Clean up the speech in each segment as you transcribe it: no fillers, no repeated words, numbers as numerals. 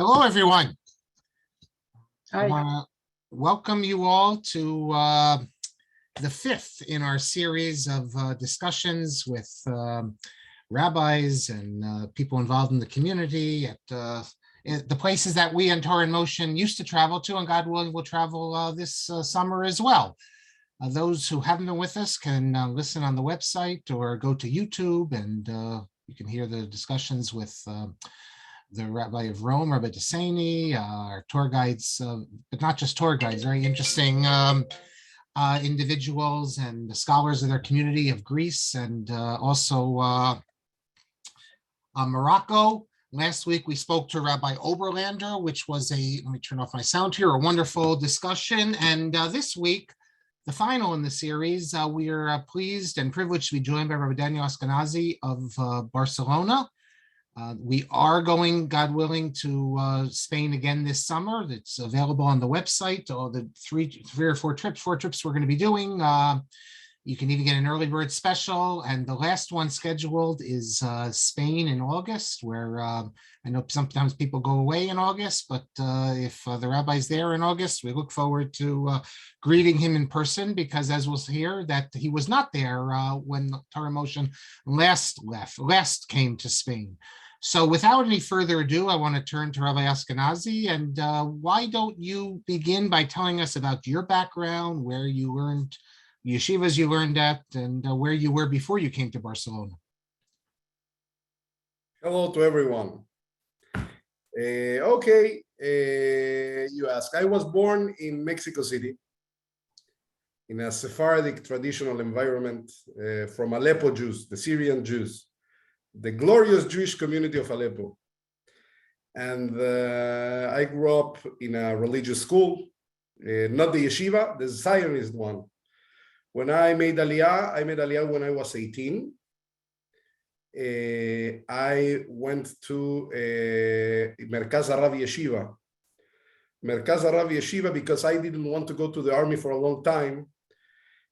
Hello, everyone. I Hi. want to welcome you all to the fifth in our series of discussions with rabbis and people involved in the community at the places that we and Torah in Motion used to travel to, and God willing, will travel this summer as well. Those who haven't been with us can listen on the website or go to YouTube, and you can hear the discussions with the Rabbi of Rome, Rabbi Desani, our tour guides, but not just tour guides, very interesting individuals and the scholars of their community of Greece and also Morocco. Last week, we spoke to Rabbi Oberlander, which was let me turn off my sound here, a wonderful discussion. And this week, the final in the series, we are pleased and privileged to be joined by Rabbi Daniel Askenazi of Barcelona. We are going, God willing, to Spain again this summer. It's available on the website. All the three or four trips we're going to be doing. You can even get an early bird special. And the last one scheduled is Spain in August, where I know sometimes people go away in August, but if the rabbi's there in August, we look forward to greeting him in person, because as we'll hear, that he was not there when Torah Motion last came to Spain. So without any further ado, I want to turn to Rabbi Askenazi, and why don't you begin by telling us about your background, where you learned, yeshivas you learned at, and where you were before you came to Barcelona. Hello to everyone. Okay, you ask. I was born in Mexico City, in a Sepharadic traditional environment from Aleppo Jews, the Syrian Jews, the glorious Jewish community of Aleppo. And I grew up in a religious school, not the yeshiva, the Zionist one. When I made Aliyah when I was 18. I went to Merkaz Arav Yeshiva. Merkaz Arav Yeshiva, because I didn't want to go to the army for a long time.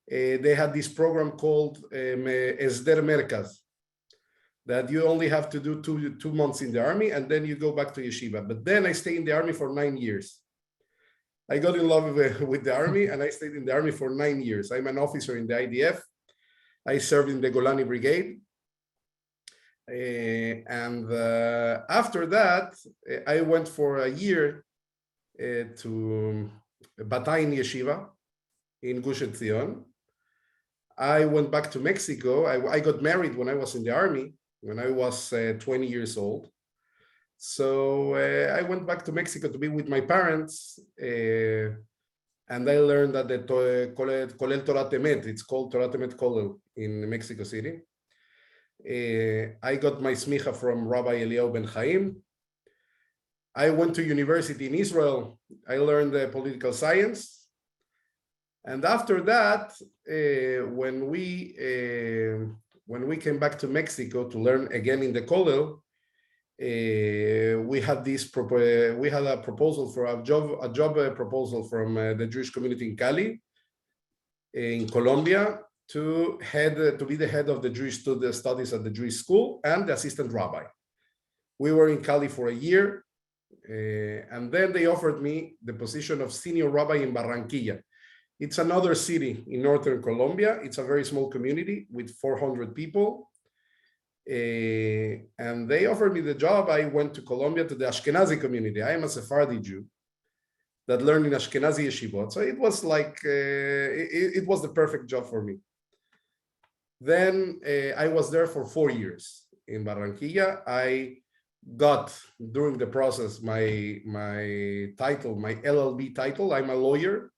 They had this program called Esder Merkaz, that you only have to do two months in the army and then you go back to yeshiva. But then I stayed in the army for 9 years. I got in love with the army and I stayed in the army for 9 years. I'm an officer in the IDF. I served in the Golani Brigade. And after that, I went for a year to Batayin Yeshiva in Gush Etzion. I went back to Mexico. I got married when I was in the army, when I was 20 years old. So I went back to Mexico to be with my parents, and I learned that the Kolel Torat Emet, it's called Torat Emet Kolel in Mexico City. I got my Smicha from Rabbi Eliahu ben Haim. I went to university in Israel. I learned political science. And after that, when we came back to Mexico to learn again in the Kolel, we had a proposal for a job proposal from the Jewish community in Cali, in Colombia, to be the head of the Jewish studies at the Jewish school and the assistant rabbi. We were in Cali for a year, and then they offered me the position of senior rabbi in Barranquilla. It's another city in northern Colombia. It's a very small community with 400 people. And they offered me the job. I went to Colombia to the Ashkenazi community. I am a Sephardi Jew that learned in Ashkenazi Yeshivot. So it was like, it was the perfect job for me. Then I was there for 4 years in Barranquilla. I got, during the process, my title, my LLB title. I'm a lawyer.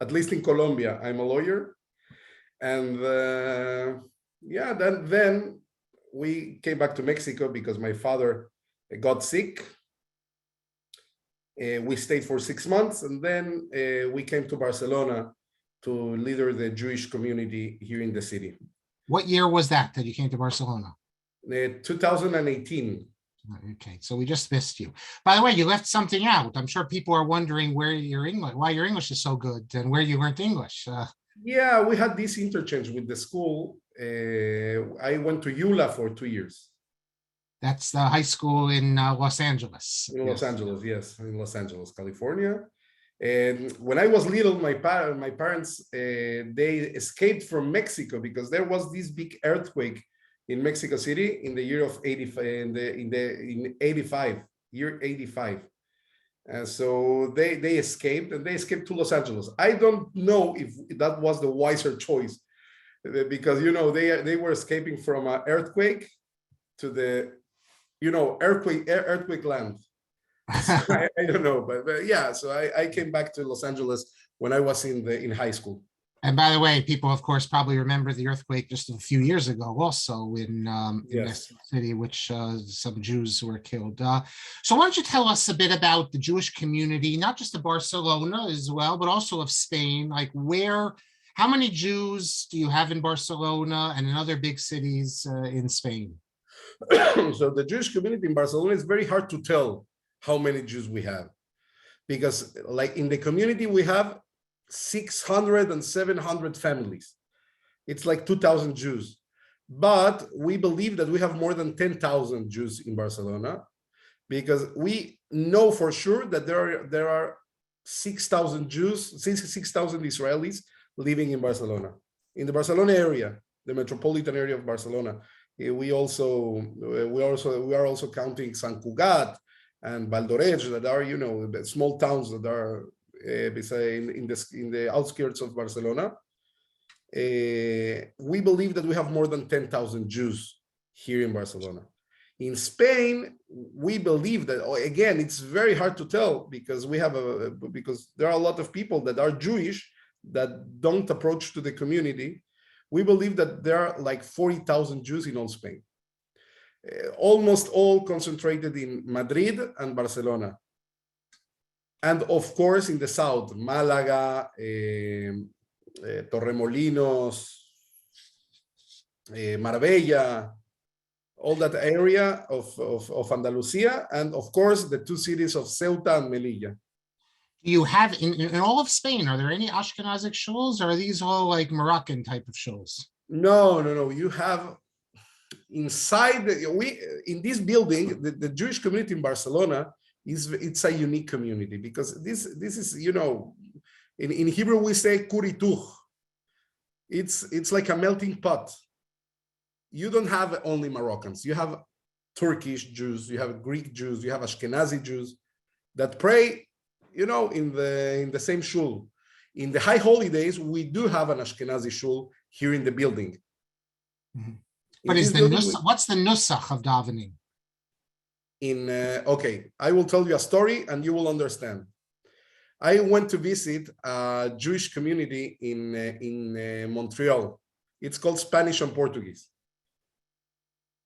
At least in Colombia, I'm a lawyer. And yeah, then we came back to Mexico because my father got sick. We stayed for 6 months, and then we came to Barcelona to leader the Jewish community here in the city. What year was that you came to Barcelona? 2018. Okay, so we just missed you. By the way, you left something out. I'm sure people are wondering why your English is so good and where you learned English. Yeah, we had this interchange with the school. I went to Yula for 2 years. That's the high school in Los Angeles. In Los Yes. Angeles, yes, in Los Angeles, California. And when I was little, my parents they escaped from Mexico because there was this big earthquake in Mexico City in the year of 85, in 85, year 85. And so they escaped, and they escaped to Los Angeles. I don't know if that was the wiser choice, because they were escaping from an earthquake to the earthquake land. So I don't know, but yeah. So I came back to Los Angeles when I was in high school. And by the way, people, of course, probably remember the earthquake just a few years ago, also in Yes. Mexico City, which some Jews were killed. So why don't you tell us a bit about the Jewish community, not just of Barcelona as well, but also of Spain? Like how many Jews do you have in Barcelona and in other big cities in Spain? So the Jewish community in Barcelona is very hard to tell how many Jews we have, because like in the community we have 600 and 700 families. It's like 2,000 Jews, but we believe that we have more than 10,000 Jews in Barcelona, because we know for sure that there are 6,000 Jews, 6,000 Israelis living in Barcelona, in the Barcelona area, the metropolitan area of Barcelona. We are also counting Sant Cugat and Valdoreig, that are small towns that are in the outskirts of Barcelona. We believe that we have more than 10,000 Jews here in Barcelona. In Spain, we believe that, again, it's very hard to tell, because because there are a lot of people that are Jewish that don't approach to the community. We believe that there are like 40,000 Jews in all Spain, almost all concentrated in Madrid and Barcelona. And of course, in the south, Malaga, Torremolinos, Marbella, all that area of Andalusia, and of course, the two cities of Ceuta and Melilla. Do you have in all of Spain, are there any Ashkenazic shuls, or are these all like Moroccan type of shuls? No. You have inside in this building, the Jewish community in Barcelona it's a unique community, because this is, in Hebrew we say kurituch. It's like a melting pot. You don't have only Moroccans. You have Turkish Jews, you have Greek Jews, you have Ashkenazi Jews that pray, in the same shul. In the high holidays, we do have an Ashkenazi shul here in the building. Mm-hmm. But what's the nusach of davening? Okay, I will tell you a story and you will understand. I went to visit a Jewish community in Montreal. It's called Spanish and Portuguese.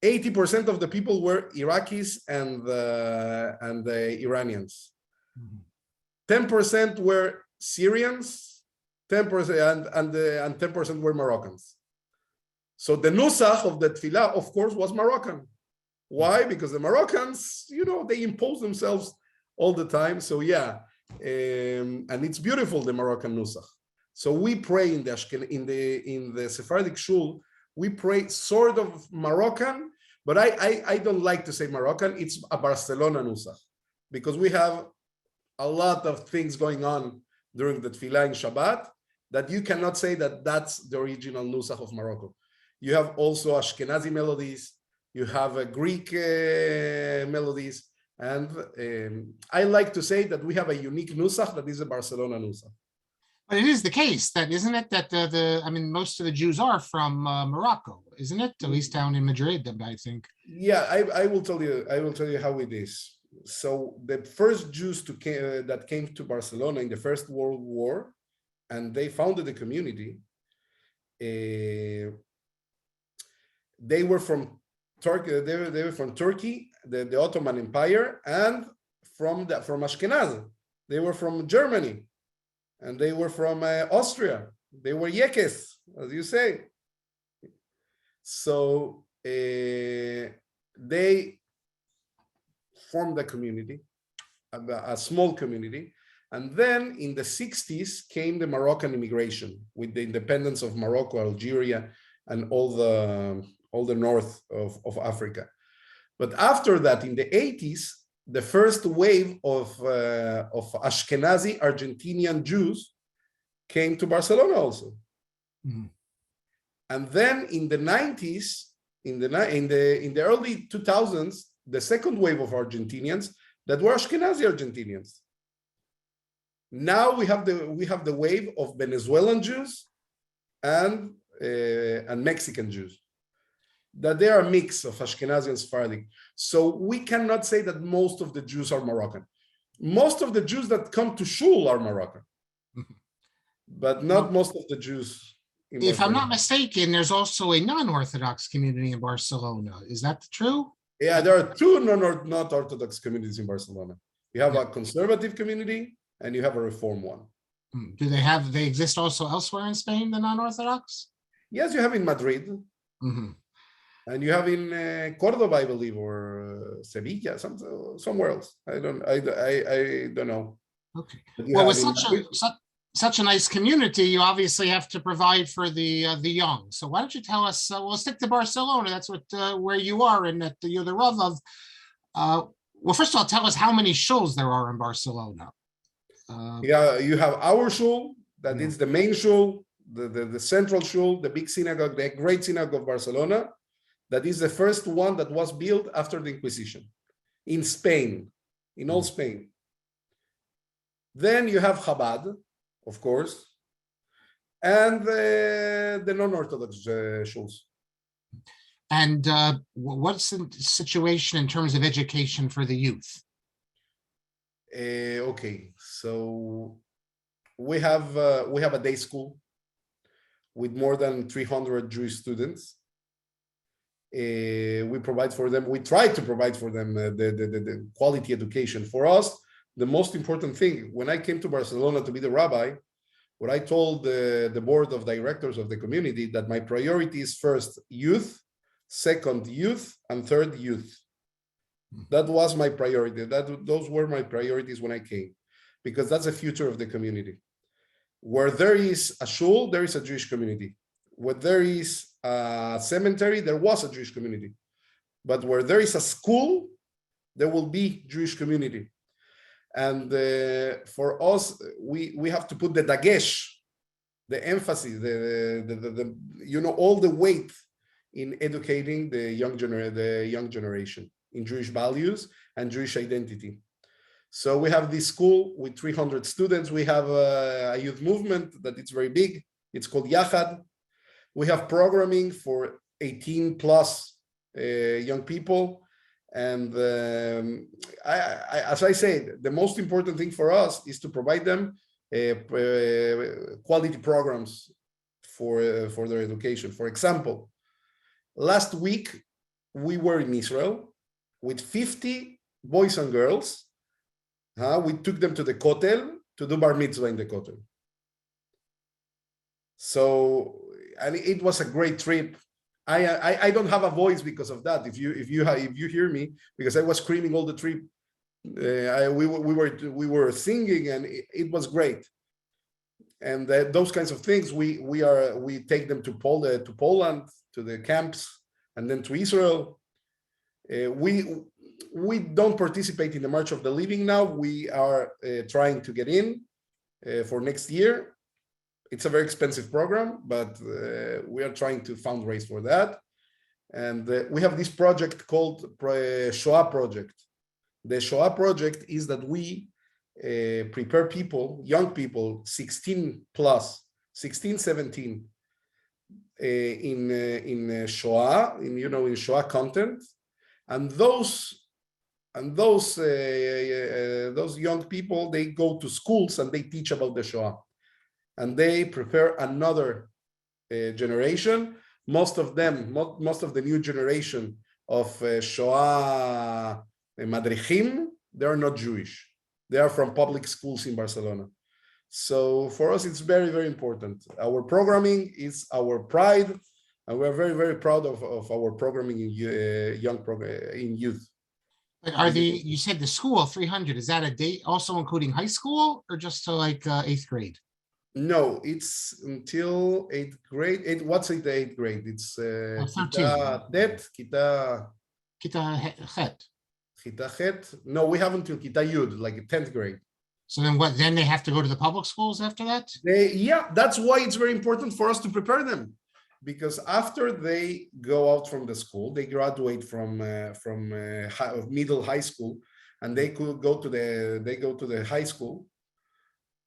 80% of the people were Iraqis and the Iranians. 10% were Syrians, 10% and 10% were Moroccans. So the nusach of the tefillah, of course, was Moroccan. Why? Because the Moroccans, they impose themselves all the time. So yeah, and it's beautiful, the Moroccan nusach. So we pray in the Sepharadic shul, we pray sort of Moroccan, but I don't like to say Moroccan. It's a Barcelona nusach, because we have a lot of things going on during the tefillah in Shabbat that you cannot say that that's the original nusach of Morocco. You have also Ashkenazi melodies, you have Greek melodies, and I like to say that we have a unique nusach that is a Barcelona nusach. But it is the case, isn't it, that most of the Jews are from Morocco, isn't it? At least down in Madrid, I think. Yeah, I will tell you how it is. So the first Jews that came to Barcelona in the First World War, and they founded the community. They were from Turkey. They were from Turkey, the Ottoman Empire, and from Ashkenazi. They were from Germany, and they were from Austria. They were Yekes, as you say. So they formed a community, a small community, and then in the 60s came the Moroccan immigration with the independence of Morocco, Algeria, and all the north of Africa. But after that, in the 80s, the first wave of Ashkenazi Argentinian Jews came to Barcelona also. Mhm. And then in the 90s, in the early 2000s, the second wave of Argentinians that were Ashkenazi Argentinians. Now we have the wave of Venezuelan Jews and Mexican Jews, that they are a mix of Ashkenazi and Sepharadic. So we cannot say that most of the Jews are Moroccan. Most of the Jews that come to shul are Moroccan, but not most of the Jews. If I'm not mistaken, there's also a non-Orthodox community in Barcelona. Is that true? Yeah, there are two not Orthodox communities in Barcelona. You have a conservative community and you have a reform one. Do they exist also elsewhere in Spain, the non-Orthodox? Yes, you have in Madrid. Mm-hmm. And you have in Cordoba, I believe, or Sevilla, somewhere else. I don't know. Okay. Well, with such a nice community, you obviously have to provide for the young. So why don't you tell us? We'll stick to Barcelona. That's where you are, and that you're the Rav of. Well, first of all, tell us how many shuls there are in Barcelona. Yeah, you have our shul, that is the main shul, the central shul, the big synagogue, the great synagogue of Barcelona. That is the first one that was built after the Inquisition in Spain, in all Spain. Then you have Chabad, of course, and the non-Orthodox shuls. And what's the situation in terms of education for the youth? Okay, so we have a day school with more than 300 Jewish students. We provide for them. We try to provide for them the quality education. For us, the most important thing, when I came to Barcelona to be the rabbi, what I told the board of directors of the community, that my priority is first youth, second youth, and third youth. That was my priority. Those were my priorities when I came, because that's the future of the community. Where there is a shul, there is a Jewish community. Where there is a cemetery, there was a Jewish community. But where there is a school, there will be Jewish community. And for us, we have to put the dagesh, the emphasis, all the weight in educating the young generation in Jewish values and Jewish identity. So we have this school with 300 students. We have a youth movement that it's very big. It's called Yachad. We have programming for 18 plus young people. And as I said, the most important thing for us is to provide them quality programs for their education. For example, last week, we were in Israel with 50 boys and girls. We took them to the Kolel to do bar mitzvah in the Kolel. So, and it was a great trip. I don't have a voice because of that. If you hear me, because I was screaming all the trip, we were singing, and it was great. And those kinds of things, we take them to Poland, to the camps, and then to Israel. We don't participate in the March of the Living now. We are trying to get in for next year. It's a very expensive program, but we are trying to fundraise for that. And we have this project called Shoah Project. The Shoah Project is that we prepare people, young people, 16 plus, 16, 17, in Shoah, in Shoah content. And those young people, they go to schools and they teach about the Shoah. And they prepare another generation. Most of the new generation of Shoah Madrichim, they are not Jewish. They are from public schools in Barcelona. So for us, it's very, very important. Our programming is our pride, and we're very, very proud of our programming in youth. But you said the school 300, is that a date also including high school, or just to like 8th grade? No, it's until 8th grade. What's the 8th grade? It's Kita Tet, Kita Kita Het. Kita Het. No, we have until Kita Yud, like 10th grade. So then what? Then they have to go to the public schools after that? Yeah, that's why it's very important for us to prepare them, because after they go out from the school, they graduate from middle high school, and they could go to the high school.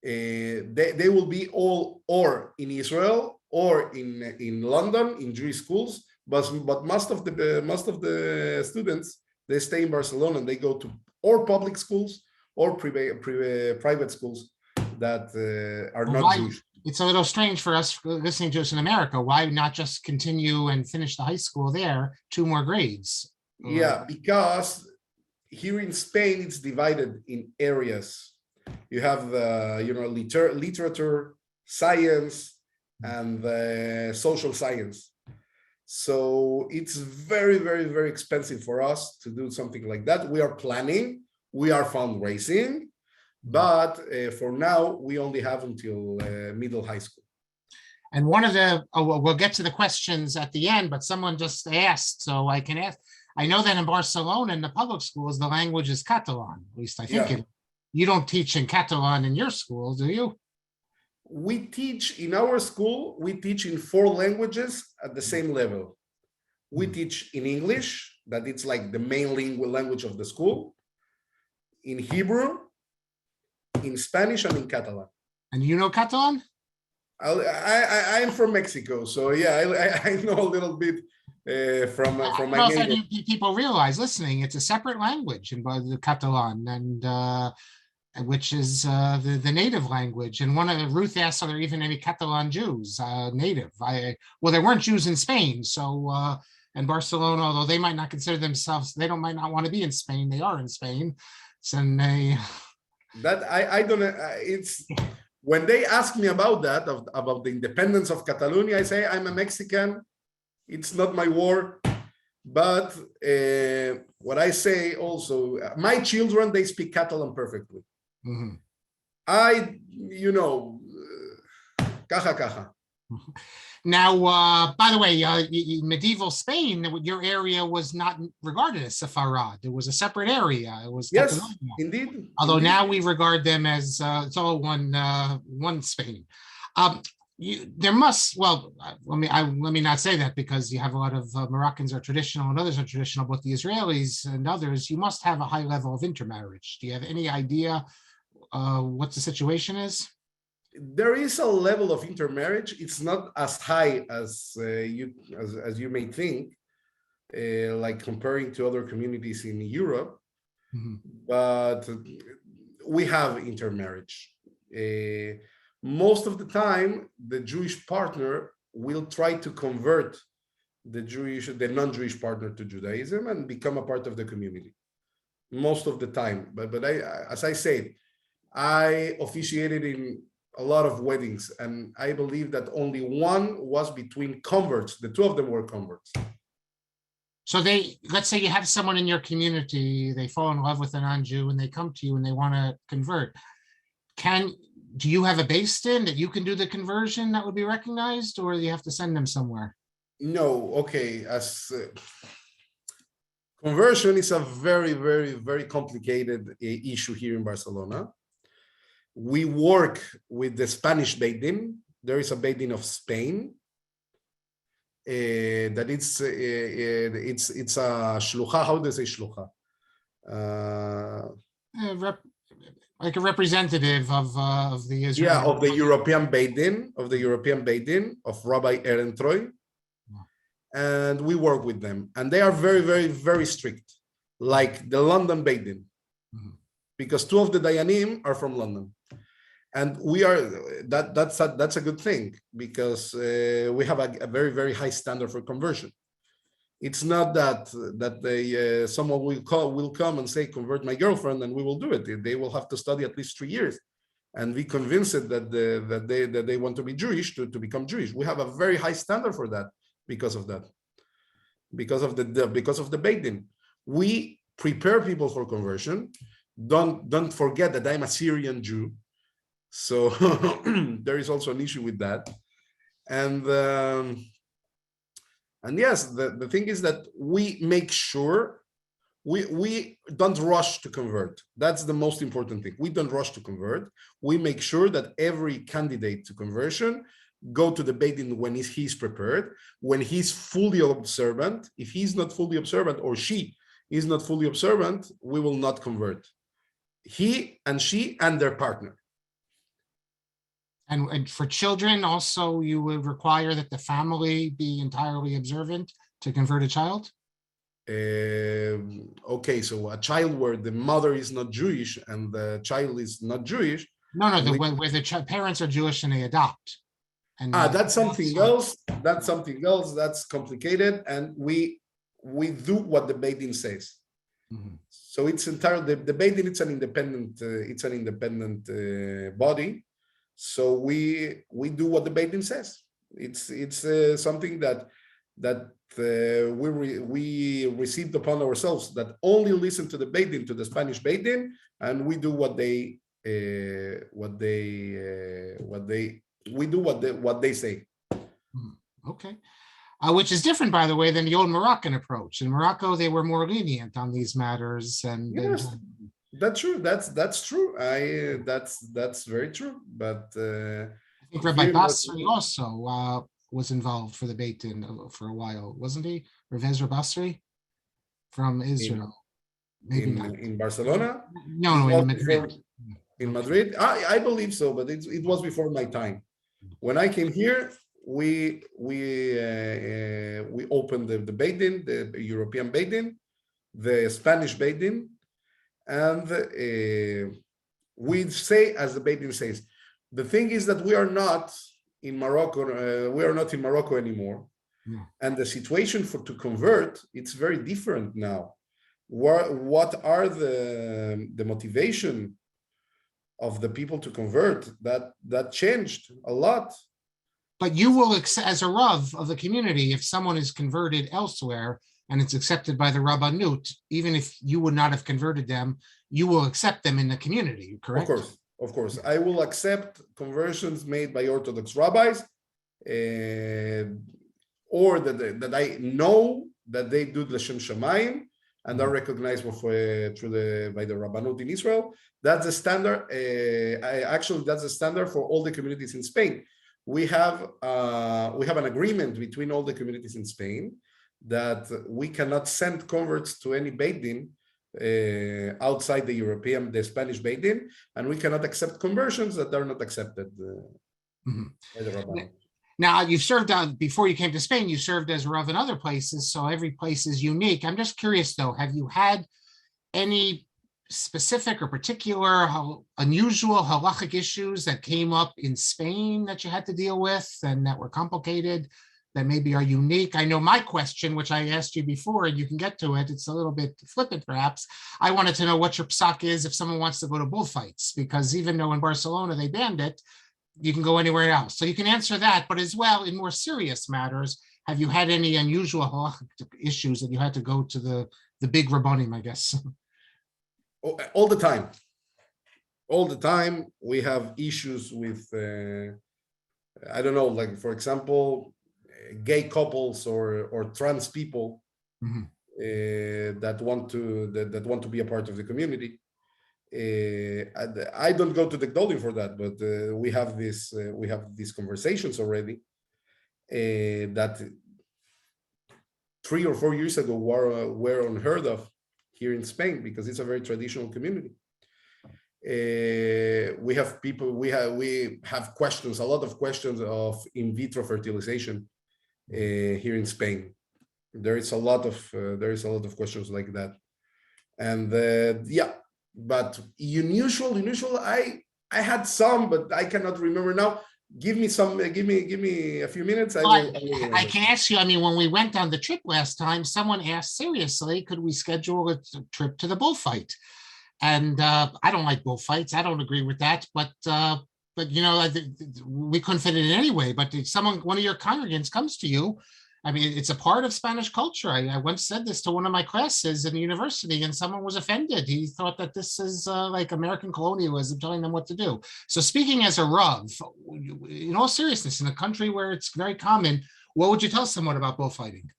They will be all or in Israel or in London in Jewish schools, but most of the students, they stay in Barcelona and they go to or public schools or private schools that are not Jewish. It's a little strange for us listening to us in America. Why not just continue and finish the high school there, 2 more grades? Yeah, because here in Spain, it's divided in areas. You have the literature, science, and social science. So it's very, very, very expensive for us to do something like that. We are planning, we are fundraising, but for now, we only have until middle high school. And we'll get to the questions at the end, but someone just asked, so I can ask. I know that in Barcelona, in the public schools, the language is Catalan, at least I think you don't teach in Catalan in your school, do you? We teach in our school, we teach in 4 languages at the same level. We teach in English, that it's like the main language of the school, in Hebrew, in Spanish, and in Catalan. And you know Catalan? I'm from Mexico, so yeah, I know a little bit from my neighbor. People realize listening, it's a separate language in the Catalan, and which is the native language. And Ruth asked, are there even any Catalan Jews native? Well, there weren't Jews in Spain, so and Barcelona, although they might not consider themselves, might not want to be in Spain. They are in Spain, so they. That I don't know. It's when they ask me about that, about the independence of Catalonia, I say I'm a Mexican. It's not my war. But what I say also, my children, they speak Catalan perfectly. Mm-hmm. Caja. Now, by the way, medieval Spain, your area was not regarded as Sepharad. It was a separate area. It was yes, Catalonia. Indeed. Although now we regard them as it's all one Spain. There must, well, let me not say that, because you have a lot of Moroccans are traditional and others are traditional, but the Israelis and others, you must have a high level of intermarriage. Do you have any idea what the situation is? There is a level of intermarriage. It's not as high as you may think, like comparing to other communities in Europe, but we have intermarriage. Most of the time, the Jewish partner will try to convert the non-Jewish partner to Judaism and become a part of the community. Most of the time, but as I said, I officiated in a lot of weddings, and I believe that only one was between converts. The 2 of them were converts. So let's say you have someone in your community, they fall in love with a non-Jew and they come to you and they want to convert. Do you have a base then that you can do the conversion that would be recognized, or do you have to send them somewhere? No, okay. As conversion is a very, very, very complicated issue here in Barcelona. We work with the Spanish Beit Din. There is a Beit Din of Spain that it's a shlucha. How do they say shlucha? Like a representative of the Israel. Yeah, of the European Beit Din, of Rabbi Ehrentreu. And we work with them, and they are very, very, very strict, like the London Beit Din, because 2 of the Dayanim are from London. And we are that's a good thing, because we have a very, very high standard for conversion. It's not that someone will come and say, convert my girlfriend, and we will do it. They will have to study at least 3 years, and we convince it that they want to be Jewish to become Jewish. We have a very high standard for that because of that, because of the Beit Din. We prepare people for conversion. Don't forget that I'm a Syrian Jew. So there is also an issue with that. And yes, the thing is that we make sure we don't rush to convert. That's the most important thing. We don't rush to convert. We make sure that every candidate to conversion go to the Beit Din when he's prepared, when he's fully observant. If he's not fully observant or she is not fully observant, we will not convert. He and she and their partner. And for children also, you would require that the family be entirely observant to convert a child? Okay, so a child where the mother is not Jewish and the child is not Jewish. No, where the parents are Jewish and they adopt. And that's something else. That's something else. That's complicated, and we do what the Beit Din says. Mm-hmm. So it's entirely the Beit Din. It's an independent body. So we do what the Beit Din says. It's something that we received upon ourselves, that only listen to the Beit Din, to the Spanish Beit Din, and we do what they say. Okay. Which is different, by the way, than the old Moroccan approach. In Morocco, they were more lenient on these matters. And yes, that's true. That's true. That's very true. But I think Rabbi Basri also was involved for the Beit Din for a while, wasn't he? Rav Basri from Israel. Maybe not. In Barcelona? No, in Madrid. In Madrid, I believe so, but it was before my time. When I came here, we opened the Beit Din, the European Beit Din, the Spanish Beit Din, and we say as the Beit Din says. The thing is that we are not in Morocco. We are not in Morocco anymore, and the situation to convert, it's very different now. What are the motivation of the people to convert? That changed a lot. But you will accept, as a Rav of the community, if someone is converted elsewhere and it's accepted by the Rabbanut, even if you would not have converted them, you will accept them in the community, correct? Of course. I will accept conversions made by Orthodox rabbis, or that I know that they do L'Shem Shamayim and are recognized by the Rabbanut in Israel. That's the standard. That's the standard for all the communities in Spain. We have an agreement between all the communities in Spain that we cannot send converts to any Beit Din outside the Spanish Beit Din, and we cannot accept conversions that are not accepted by the Rabbanut. Now, you've served before you came to Spain, you served as Rav in other places, so every place is unique. I'm just curious, though, have you had any specific or particular unusual halachic issues that came up in Spain that you had to deal with and that were complicated, that maybe are unique? I know my question, which I asked you before, and you can get to it, it's a little bit flippant perhaps. I wanted to know what your psak is if someone wants to go to bullfights, because even though in Barcelona they banned it, you can go anywhere else. So you can answer that, but as well, in more serious matters, have you had any unusual halachic issues that you had to go to the big rabbonim, I guess? All the time. All the time we have issues with, I don't know, like for example, gay couples or trans people that want to be a part of the community. I don't go to the Gdolim for that, but we have these conversations already that 3 or 4 years ago were unheard of here in Spain, because it's a very traditional community. We have questions, a lot of questions of in vitro fertilization here in Spain. There is a lot of questions like that, and but unusual. I had some, but I cannot remember now. Give me a few minutes. I can ask you, I mean, when we went on the trip last time, someone asked seriously, could we schedule a trip to the bullfight? And I don't like bullfights. I don't agree with that, but you know, we couldn't fit it in anyway. But if one of your congregants comes to you, I mean, it's a part of Spanish culture. I once said this to one of my classes in the university, and someone was offended. He thought that this is like American colonialism, telling them what to do. So speaking as a Rav, in all seriousness, in a country where it's very common, what would you tell someone about bullfighting?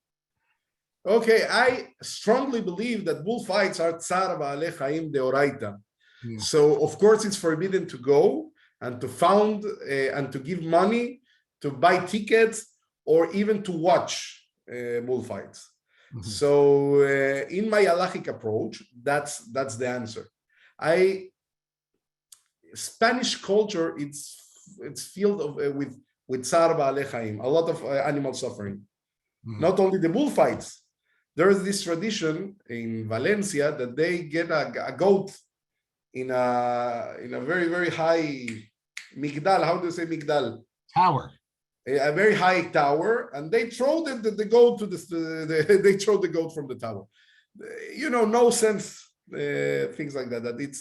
Okay, I strongly believe that bullfights are tzar ba'alei chaim deoraita. Yeah. So of course it's forbidden to go and to found and to give money to buy tickets or even to watch bullfights. Mhm. So in my halachic approach, that's the answer. Spanish culture, it's filled of with tzar ba'alei chaim, a lot of animal suffering. Mhm. Not only the bullfights. There is this tradition in Valencia that they get a goat in a very, very high migdal. How do you say migdal? Tower. A very high tower, and they throw the goat to they throw the goat from the tower. You know, no sense things like that. That it's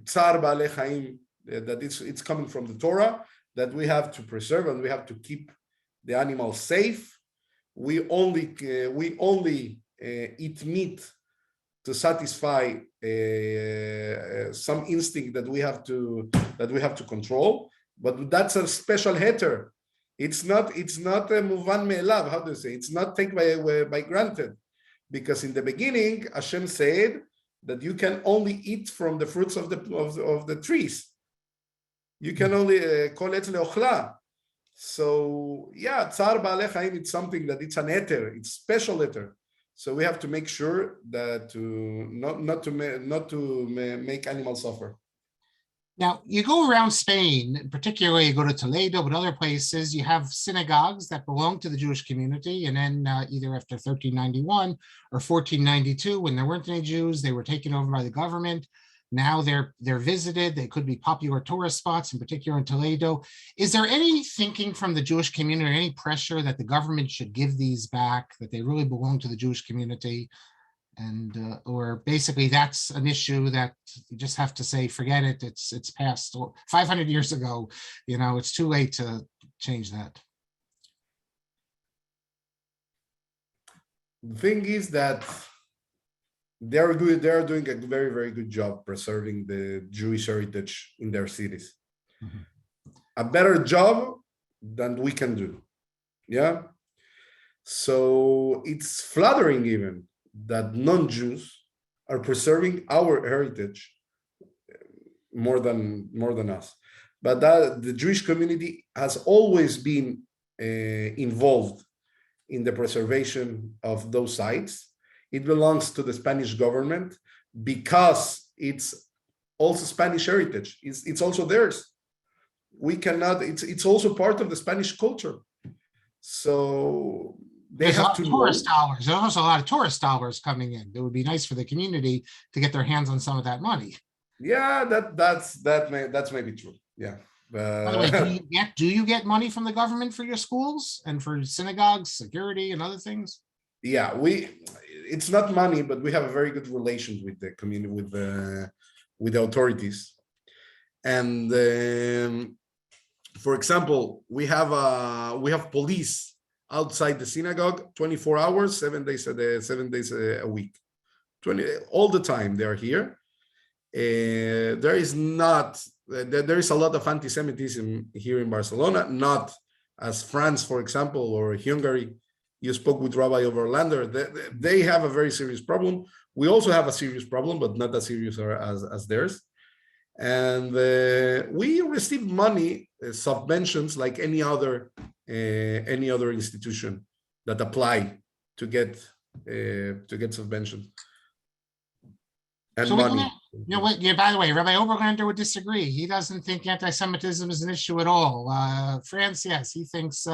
tzar ba'alei chaim. That it's coming from the Torah, that we have to preserve and we have to keep the animals safe. We only eat meat to satisfy some instinct that we have to control. But that's a special heter. It's not a muvan me'elav. How do you say? It's not taken by granted, because in the beginning Hashem said that you can only eat from the fruits of the trees. You can only kol etz leochla. So yeah, tzar ba'alei chaim, it's something that it's an heter, it's special heter. So we have to make sure that not to make animals suffer. Now, you go around Spain, particularly you go to Toledo, but other places, you have synagogues that belong to the Jewish community. And then either after 1391 or 1492, when there weren't any Jews, they were taken over by the government. Now they're visited. They could be popular tourist spots, in particular in Toledo. Is there any thinking from the Jewish community, or any pressure that the government should give these back, that they really belong to the Jewish community? And or basically that's an issue that you just have to say, forget it. It's past 500 years ago. You know, it's too late to change that. The thing is that they are doing a very, very good job preserving the Jewish heritage in their cities. Mm-hmm. A better job than we can do. Yeah. So it's flattering even that non-Jews are preserving our heritage more than us. But that the Jewish community has always been involved in the preservation of those sites. It belongs to the Spanish government because it's also Spanish heritage. It's also theirs. We cannot, it's also part of the Spanish culture. So there's a lot of tourist dollars. There's also a lot of tourist dollars coming in. It would be nice for the community to get their hands on some of that money. Yeah, that's maybe true. Yeah. By the way, do you get money from the government for your schools and for synagogues, security, and other things? Yeah, it's not money, but we have a very good relation with the community, with the authorities. And for example, we have police outside the synagogue 24 hours, 7 days a week, all the time they are here. There is a lot of anti-Semitism here in Barcelona, not as France, for example, or Hungary. You spoke with Rabbi Overlander. They have a very serious problem. We also have a serious problem, but not as serious as theirs. And we receive money, subventions, like any other institution that apply to get subventions and so money. You know what? Yeah. By the way, Rabbi Overlander would disagree. He doesn't think anti-Semitism is an issue at all. France, yes, he thinks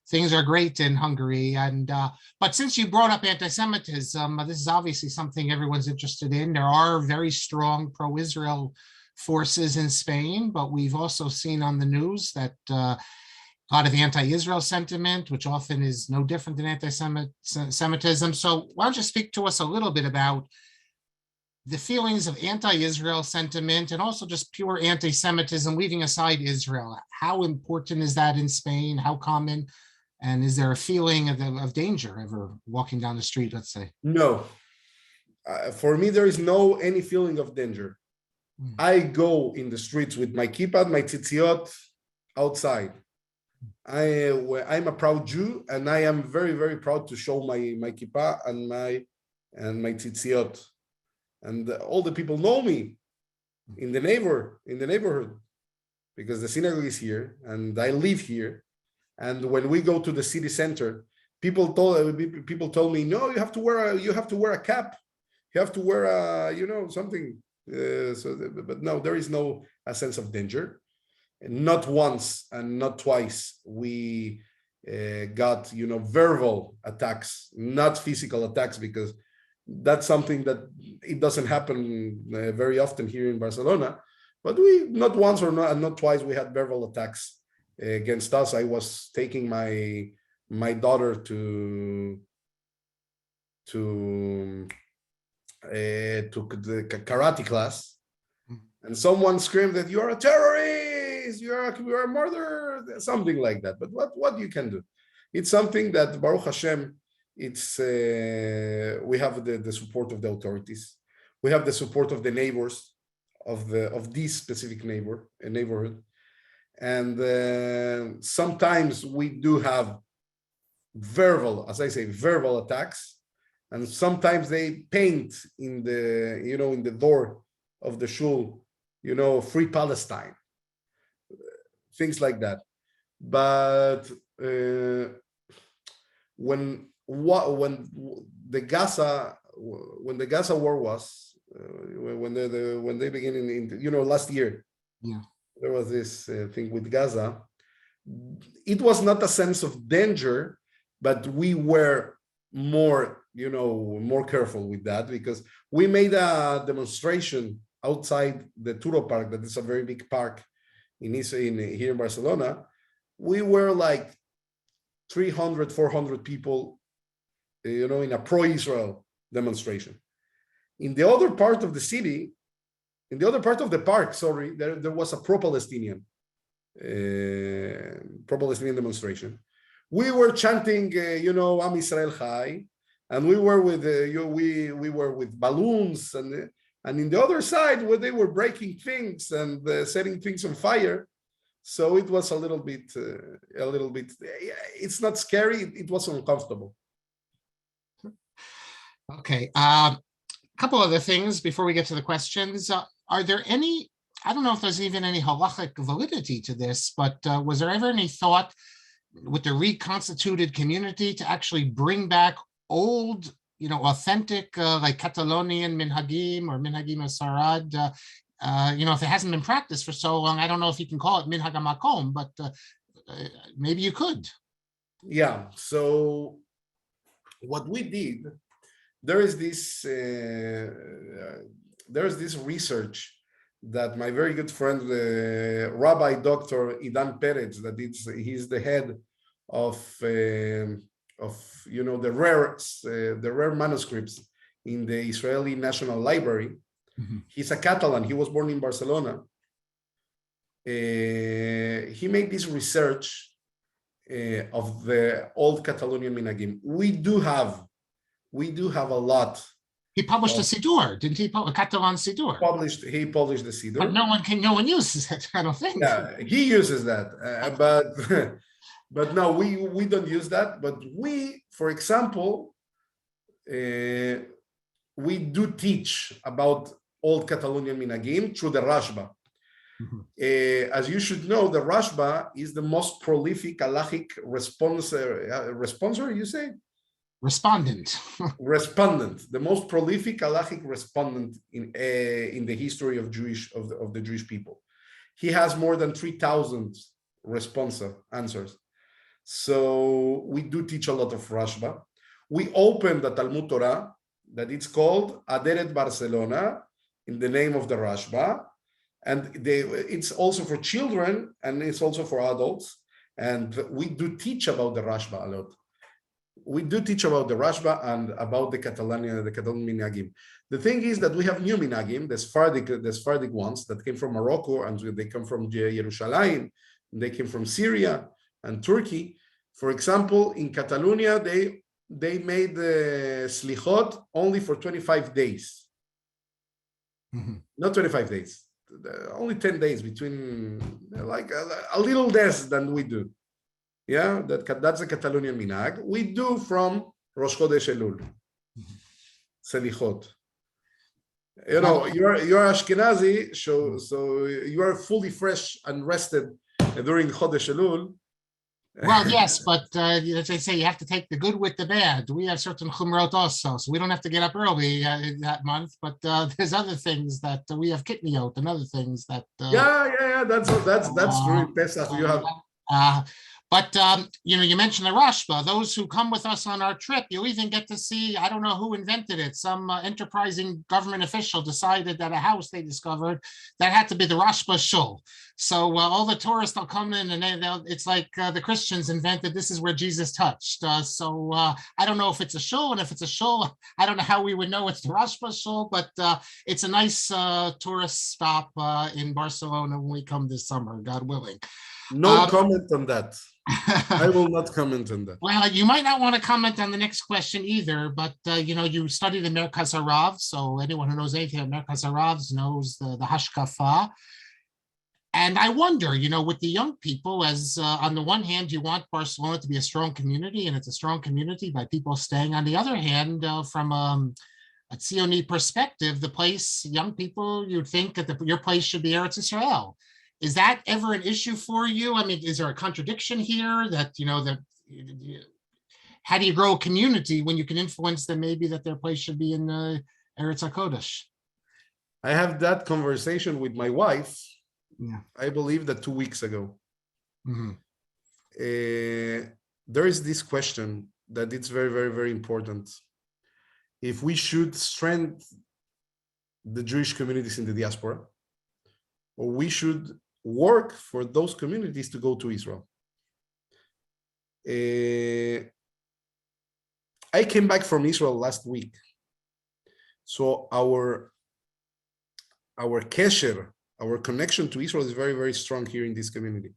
things are great in Hungary. And but since you brought up anti-Semitism, this is obviously something everyone's interested in. There are very strong pro-Israel forces in Spain, but we've also seen on the news that a lot of anti-Israel sentiment, which often is no different than anti-Semitism. So why don't you speak to us a little bit about the feelings of anti-Israel sentiment and also just pure anti-Semitism, leaving aside Israel? How important is that in Spain? How common? And is there a feeling of danger ever walking down the street, let's say? No. For me, there is any feeling of danger. I go in the streets with my kippah, my tzitziot outside. I'm a proud Jew, and I am very, very proud to show my kippah and my tzitziot, and all the people know me in the neighborhood, because the synagogue is here and I live here. And when we go to the city center, people told me, no, you have to wear a cap, you have to wear something. But no, there is no a sense of danger. Not once and not twice we got verbal attacks, not physical attacks, because that's something that it doesn't happen very often here in Barcelona. But we not once or not twice we had verbal attacks against us. I was taking my daughter to the karate class, and someone screamed that you are a terrorist, you are a murderer, something like that. But what you can do? It's something that Baruch Hashem, it's we have the support of the authorities, we have the support of the neighbors of this specific neighborhood, and sometimes we do have verbal, as I say, verbal attacks, and sometimes they paint in the door of the shul, free Palestine, things like that. But when the Gaza war was, when they began in last year, yeah, there was this thing with Gaza. It was not a sense of danger, but we were more careful with that, because we made a demonstration outside the Turo Park, that is a very big park here in Barcelona. We were like 300, 400 people, in a pro-Israel demonstration. In the other part of the city, in the other part of the park, sorry, there was a pro-Palestinian demonstration. We were chanting, Am Yisrael Chai, and we were with we were with balloons, and in the other side where they were breaking things and setting things on fire. So it was a little bit. It's not scary. It was uncomfortable. Okay. A couple other things before we get to the questions. Are there any? I don't know if there's even any halachic validity to this, but was there ever any thought with the reconstituted community to actually bring back old, authentic, like Catalonian minhagim or minhagim asarad? If it hasn't been practiced for so long, I don't know if you can call it minhag hamakom, but maybe you could. Yeah. So what we did, there is this research that my very good friend, Rabbi Dr. Idan Perez, he's the head of the rare manuscripts in the Israeli National Library. Mm-hmm. He's a Catalan. He was born in Barcelona. He made this research of the old Catalonian minhagim. We do have a lot. He published a Siddur, didn't he? A Catalan Siddur. He published the Siddur. But no one uses it, I don't think. Yeah, he uses that, but no, we don't use that. But we, for example, we do teach about old Catalonian minhagim through the Rashba. Mm-hmm. As you should know, the Rashba is the most prolific halachic responder, you say? Respondent, the most prolific halachic respondent in the history of the Jewish people. He has more than 3,000 answers. So we do teach a lot of Rashba. We opened the Talmud Torah that it's called Aderet Barcelona in the name of the Rashba, and it's also for children and it's also for adults. And we do teach about the Rashba a lot. We do teach about the Rashba and about the Catalonian minhagim. The thing is that we have new minhagim, the Sepharadic ones that came from Morocco, and they come from Jerusalem, they came from Syria and Turkey. For example, in Catalonia, they made the slichot only for 25 days. Mm-hmm. Not 25 days, only 10 days, between like a little less than we do. Yeah, that's a Catalonian minhag. We do from Rosh Chodesh Elul, Selichot. You know, you're Ashkenazi, so you are fully fresh and rested during Chodesh Elul. Well, yes, but as they say, you have to take the good with the bad. We have certain chumrot also, so we don't have to get up early that month. But there's other things that we have kitniot and other things that. Yeah. That's true. Pesach, you have. But you mentioned the Rashba. Those who come with us on our trip, you even get to see. I don't know who invented it. Some enterprising government official decided that a house they discovered that had to be the Rashba shul. So all the tourists will come in, and it's like the Christians invented. This is where Jesus touched. So I don't know if it's a shul, and if it's a shul, I don't know how we would know it's the Rashba shul. But it's a nice tourist stop in Barcelona when we come this summer, God willing. No comment on that. I will not comment on that. Well, you might not want to comment on the next question either, but you studied the Merkaz Harav, so anyone who knows anything about Merkaz Harav knows the Hashkafa. And I wonder, with the young people, as on the one hand, you want Barcelona to be a strong community, and it's a strong community by people staying. On the other hand, from a Zioni perspective, the place, young people, you'd think that your place should be Eretz Israel. Is that ever an issue for you? I mean, is there a contradiction here that, how do you grow a community when you can influence them maybe that their place should be in Eretz HaKodesh? I have that conversation with my wife, yeah. I believe that 2 weeks ago. Mm-hmm. There is this question that it's very, very, very important. If we should strengthen the Jewish communities in the diaspora, or we should work for those communities to go to Israel. I came back from Israel last week. So our kesher, our connection to Israel is very, very strong here in this community.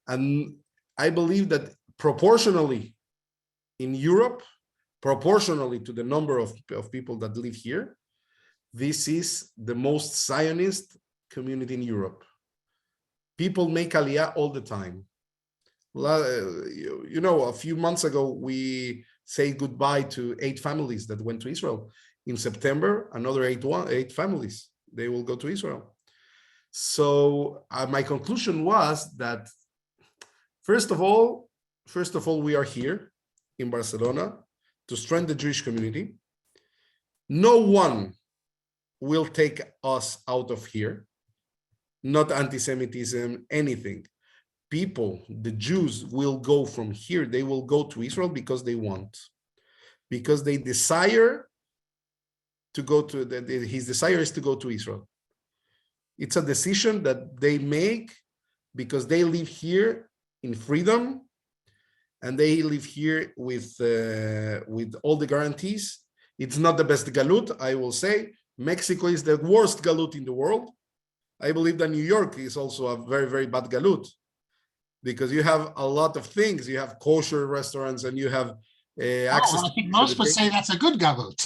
And I believe that proportionally in Europe, proportionally to the number of people that live here, this is the most Zionist community in Europe. People make aliyah all the time. A few months ago, we say goodbye to 8 families that went to Israel. In September, another 8 families, they will go to Israel. So my conclusion was that, first of all, we are here in Barcelona to strengthen the Jewish community. No one will take us out of here. Not anti-Semitism, anything. People, the Jews, will go from here. They will go to Israel because they want, because they desire to go to, his desire is to go to Israel. It's a decision that they make because they live here in freedom, and they live here with all the guarantees. It's not the best galut, I will say. Mexico is the worst galut in the world. I believe that New York is also a very, very bad galut, because you have a lot of things. You have kosher restaurants, and you have access. I think most would say that's a good galut.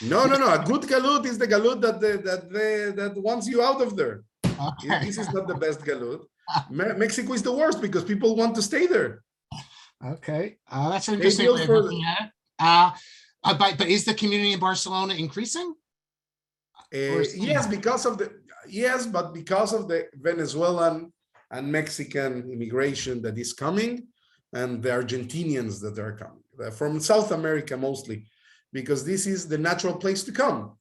No. A good galut is the galut that wants you out of there. Okay. This is not the best galut. Mexico is the worst because people want to stay there. Okay, that's an interesting way of looking at it. But is the community in Barcelona increasing? Yes, but because of the Venezuelan and Mexican immigration that is coming, and the Argentinians that are coming from South America mostly, because this is the natural place to come.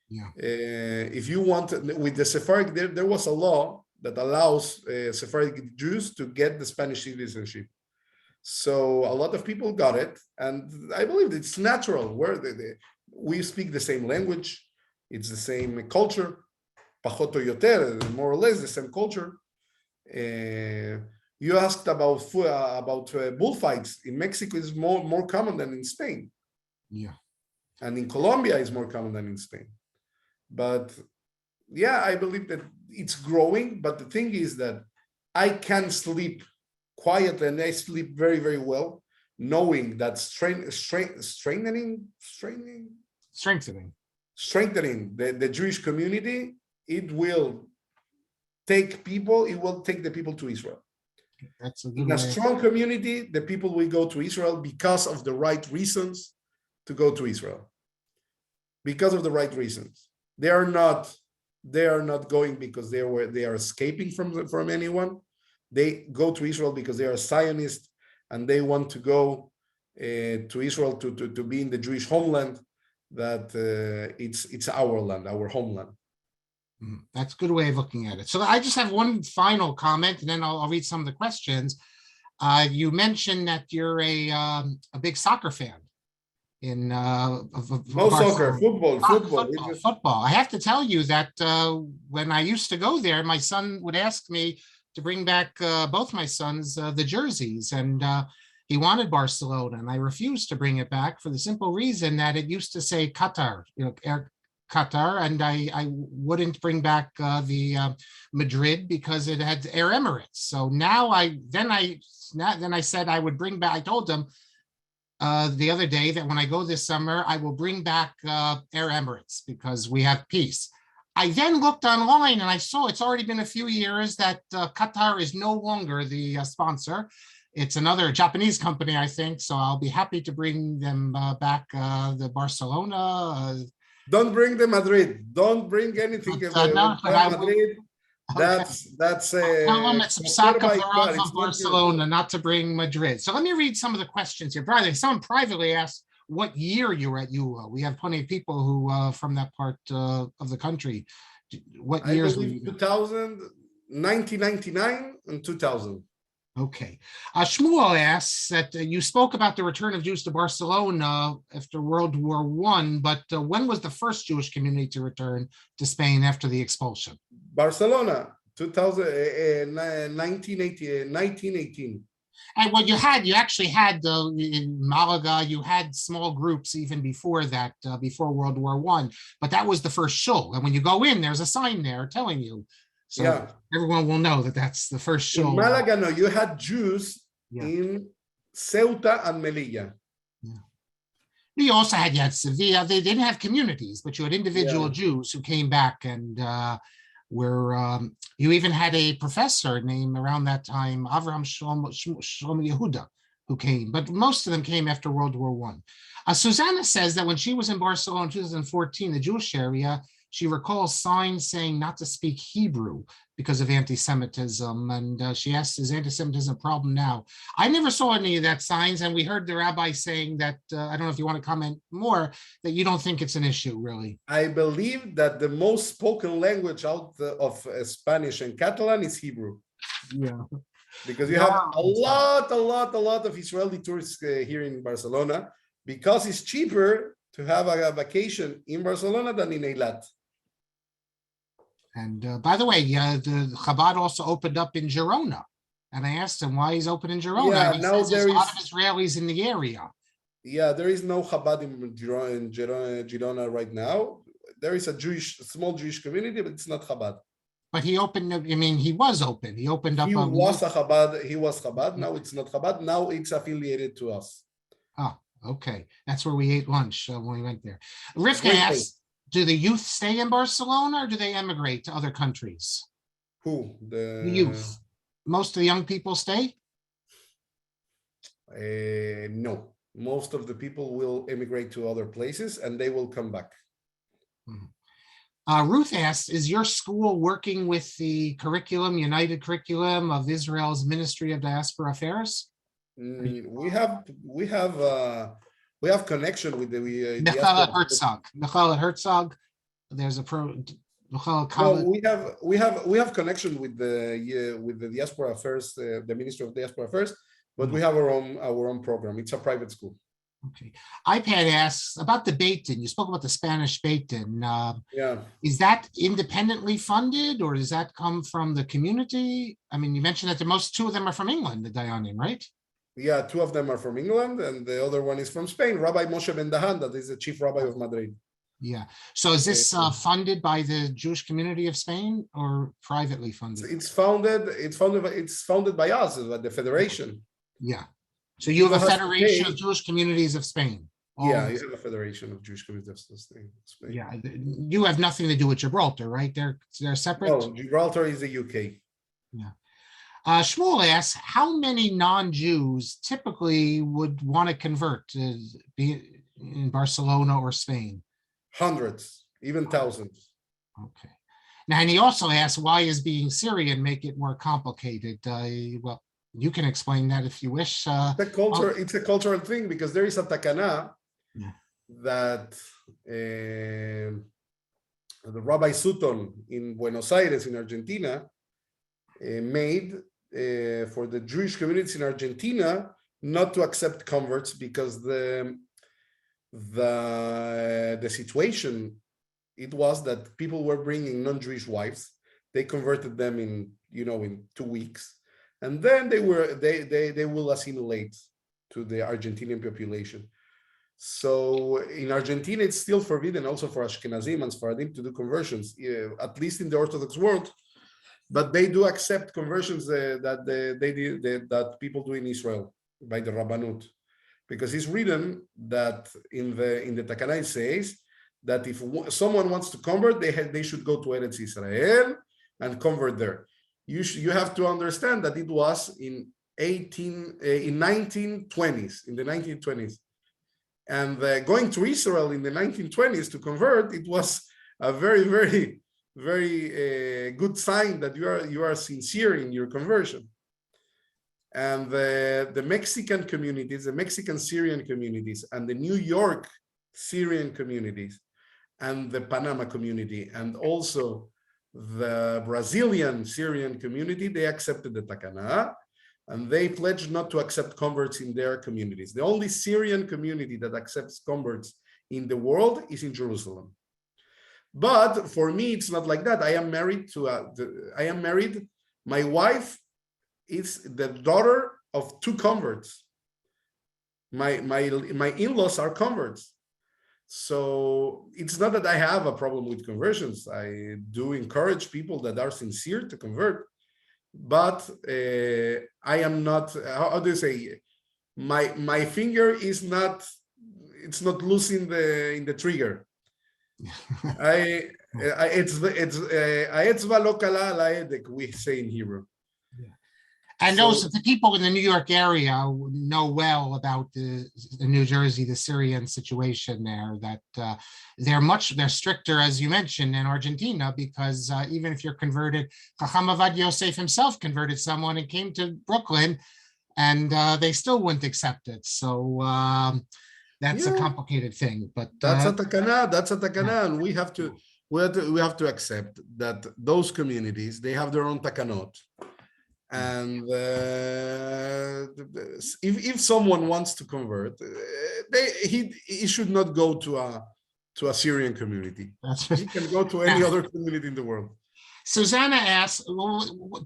Yeah. If you want, with the Sephardic, there was a law that allows Sephardic Jews to get the Spanish citizenship. So a lot of people got it, and I believe it's natural. Where we speak the same language, it's the same culture, pachot o yoter, more or less the same culture. You asked about bullfights in Mexico is more common than in Spain. Yeah, and in Colombia is more common than in Spain. But yeah, I believe that it's growing. But the thing is that I can sleep quietly, and I sleep very, very well, knowing that strengthening the Jewish community, it will take the people to Israel. That's a good In a way. strong community, the people will go to Israel because of the right reasons to go to Israel. Because of the right reasons. They are not going because they are escaping from anyone. They go to Israel because they are Zionists and they want to go to Israel to be in the Jewish homeland, that it's our land, our homeland. That's a good way of looking at it. So I just have one final comment, and then I'll read some of the questions. You mentioned that you're a big soccer fan. No Barcelona. soccer, football. Football. I have to tell you that when I used to go there, my son would ask me to bring back both my sons the jerseys, and he wanted Barcelona, and I refused to bring it back for the simple reason that it used to say Qatar, Air Qatar, and I wouldn't bring back the Madrid because it had Air Emirates. So now I said I would bring back. I told them the other day that when I go this summer, I will bring back Air Emirates because we have peace. I then looked online and I saw it's already been a few years that Qatar is no longer the sponsor. It's another Japanese company, I think. So I'll be happy to bring them back the Barcelona. Don't bring the Madrid. Don't bring anything No, Madrid. Okay. That's of Barcelona, not to bring Madrid. So let me read some of the questions here. Brother, someone privately asked what year you were at ULA. We have plenty of people who from that part of the country. What years? I believe 2000, 1999 and 2000. Okay. Shmuel asks that you spoke about the return of Jews to Barcelona after World War I, but when was the first Jewish community to return to Spain after the expulsion? Barcelona, 1918. And what you actually had in Malaga, you had small groups even before that, before World War I, but that was the first shul. And when you go in, there's a sign there telling you. So everyone will know that that's the first shul. In Malaga, no, you had Jews in Ceuta and Melilla. Yeah. You also had Sevilla. They didn't have communities, but you had individual Jews who came back and you even had a professor named around that time, Avraham Shlomo Yehuda, who came, but most of them came after World War I. Susanna says that when she was in Barcelona in 2014, the Jewish area, she recalls signs saying not to speak Hebrew because of anti-Semitism. And she asked, is anti-Semitism a problem now? I never saw any of that signs. And we heard the rabbi saying that, I don't know if you want to comment more, that you don't think it's an issue, really. I believe that the most spoken language out of Spanish and Catalan is Hebrew. Yeah. Because you have a lot of Israeli tourists here in Barcelona, because it's cheaper to have a vacation in Barcelona than in Eilat. And by the way, the Chabad also opened up in Girona. And I asked him why he's open in Girona. Yeah, and he says there's a lot of Israelis in the area. Yeah, there is no Chabad in Girona right now. There is a small Jewish community, but it's not Chabad. But he opened, I mean, he was open. He opened up. He was Chabad. Now it's not Chabad. Now it's affiliated to us. Oh, okay. That's where we ate lunch when we went there. Rivka asks, do the youth stay in Barcelona or do they emigrate to other countries? Who? The youth. Most of the young people stay? No. Most of the people will emigrate to other places and they will come back. Ruth asks, is your school working with the united curriculum of Israel's Ministry of Diaspora Affairs? We have connection with the Michal Herzog. There's a we have connection with the Diaspora Affairs, the Ministry of Diaspora Affairs, but we have our own program. It's a private school. Okay. iPad asks about the Beit Din. You spoke about the Spanish Beit Din. Yeah. Is that independently funded or does that come from the community? I mean, you mentioned that two of them are from England, the Dayanim, right? Yeah, two of them are from England and the other one is from Spain, Rabbi Moshe Ben Dahan, that is the chief rabbi of Madrid. Yeah. So is this funded by the Jewish community of Spain or privately funded? It's founded by us, by the federation. Yeah. So you have a federation of Jewish communities of Spain. Yeah, you have a federation of Jewish communities of Spain. Yeah. You have nothing to do with Gibraltar, right? They're separate? No, Gibraltar is the UK. Yeah. Shmuel asks, how many non-Jews typically would want to convert to be in Barcelona or Spain? Hundreds, even thousands. Okay. Now, and he also asks, why is being Syrian make it more complicated? Well, you can explain that if you wish. It's a cultural thing because there is a takana Yeah. that the Rabbi Sutton in Buenos Aires, in Argentina, made for the Jewish communities in Argentina not to accept converts because the situation it was that people were bringing non-Jewish wives. They converted them in 2 weeks, and then they will assimilate to the Argentinian population. So in Argentina, it's still forbidden also for Ashkenazim and Sephardim to do conversions, at least in the Orthodox world. But they do accept conversions that people do in Israel by the Rabbanut, because it's written that in the Takana it says that if someone wants to convert, they should go to Eretz Israel and convert there. You have to understand that it was in 1920s, in the 1920s, and going to Israel in the 1920s to convert, it was a very, very, very good sign that you are sincere in your conversion. And the Mexican communities, the Mexican Syrian communities, and the New York Syrian communities, and the Panama community, and also the Brazilian Syrian community, they accepted the Takana, and they pledged not to accept converts in their communities. The only Syrian community that accepts converts in the world is in Jerusalem. But for me, it's not like that. I am married. My wife is the daughter of 2 converts. My in-laws are converts. So it's not that I have a problem with conversions. I do encourage people that are sincere to convert, but I am not, how do you say, my finger is not, it's not loose in the trigger. האצבע לא קלה על ההדק, we say in Hebrew. And also the people in the New York area know well about the New Jersey, the Syrian situation there, that they're stricter, as you mentioned, in Argentina, because even if you're converted, Chacham Avad Yosef himself converted someone and came to Brooklyn, and they still wouldn't accept it. So that's a complicated thing. But that's a takana, and we have to accept that those communities, they have their own takanot. And if someone wants to convert, he should not go to a Syrian community. He can go to any other community in the world. Susanna asks,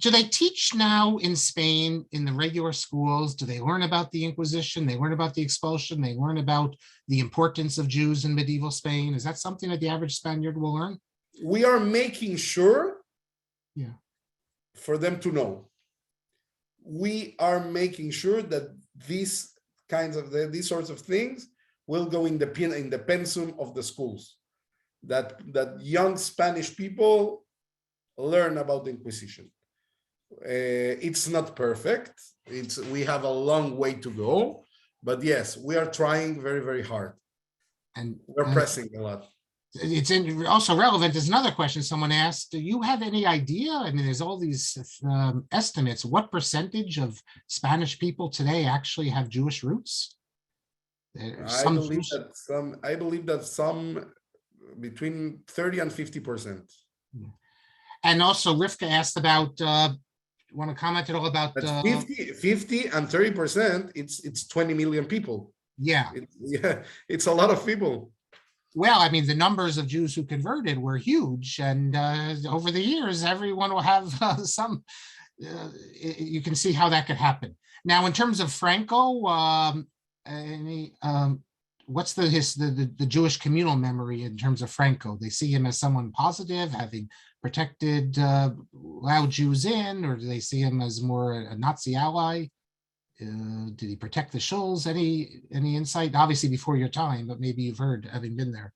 do they teach now in Spain in the regular schools? Do they learn about the Inquisition? They learn about the expulsion? They learn about the importance of Jews in medieval Spain? Is that something that the average Spaniard will learn? We are making sure for them to know. We are making sure that these sorts of things will go in the pensum of the schools, that young Spanish people learn about the Inquisition. It's not perfect. We have a long way to go, but yes, we are trying very, very hard, and we're pressing a lot. It's also relevant. There's another question someone asked. Do you have any idea? I mean, there's all these estimates. What percentage of Spanish people today actually have Jewish roots? I believe that some between 30 and 50%. And also, Rivka asked about. Want to comment at all about 50 and 30%? It's 20 million people. Yeah, it's a lot of people. Well, I mean, the numbers of Jews who converted were huge, and over the years, everyone will have some. You can see how that could happen. Now, in terms of Franco, what's the Jewish communal memory in terms of Franco? They see him as someone positive, having protected, allowed Jews in, or do they see him as more a Nazi ally? Did he protect the shuls? Any insight? Obviously before your time, but maybe you've heard, having been there.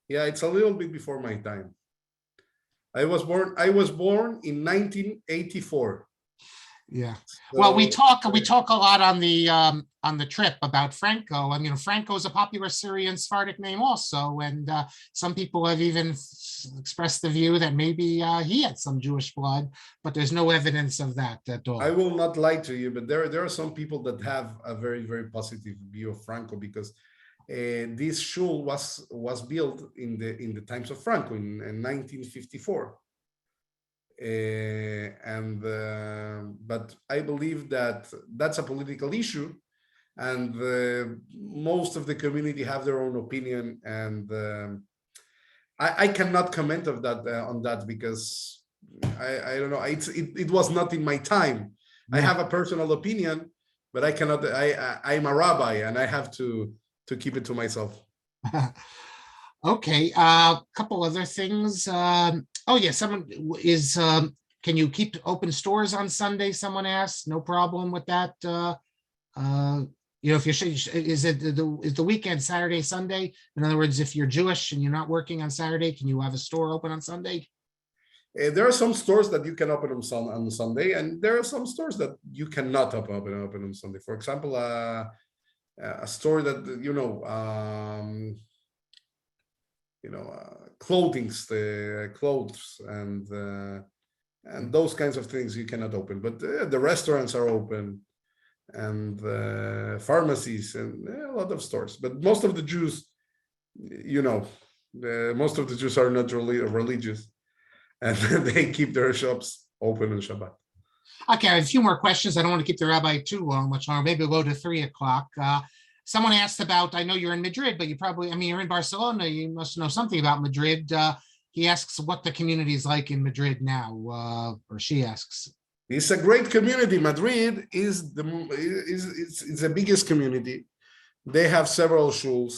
Yeah, it's a little bit before my time. I was born in 1984. Yeah. Well, we So talk a lot on the trip about Franco. I mean, Franco is a popular Syrian Sephardic name also, and some people have even expressed the view that maybe he had some Jewish blood, but there's no evidence of that at I all. will not lie to you, but there are some people that have a very, very positive view of Franco, because this shul was built in the times of Franco in 1954. But I believe that that's a political issue, and most of the community have their own opinion, and I cannot comment of that on that, because I don't know. It was not in my time. I have a personal opinion, but I cannot. I'm a rabbi, and I have to keep it to myself. Okay, a couple other things. Oh yeah, someone is. Can you keep open stores on Sunday? Someone asked. No problem with that. If you're is the weekend Saturday, Sunday? In other words, if you're Jewish and you're not working on Saturday, can you have a store open on Sunday? There are some stores that you can open on Sunday, and there are some stores that you cannot open on Sunday. For example, a store that clothes and those kinds of things you cannot open, but the restaurants are open, and pharmacies, and a lot of stores. But most of the Jews, most of the Jews are not really religious, and they keep their shops open on Shabbat. Okay, I have a few more questions. I don't want to keep the rabbi too much longer. Maybe we'll go to 3:00. Someone asked about, I know you're in Madrid, but you're in Barcelona. You must know something about Madrid. He asks what the community is like in Madrid now, or she asks. It's a great community. Madrid is the biggest community. They have several shuls.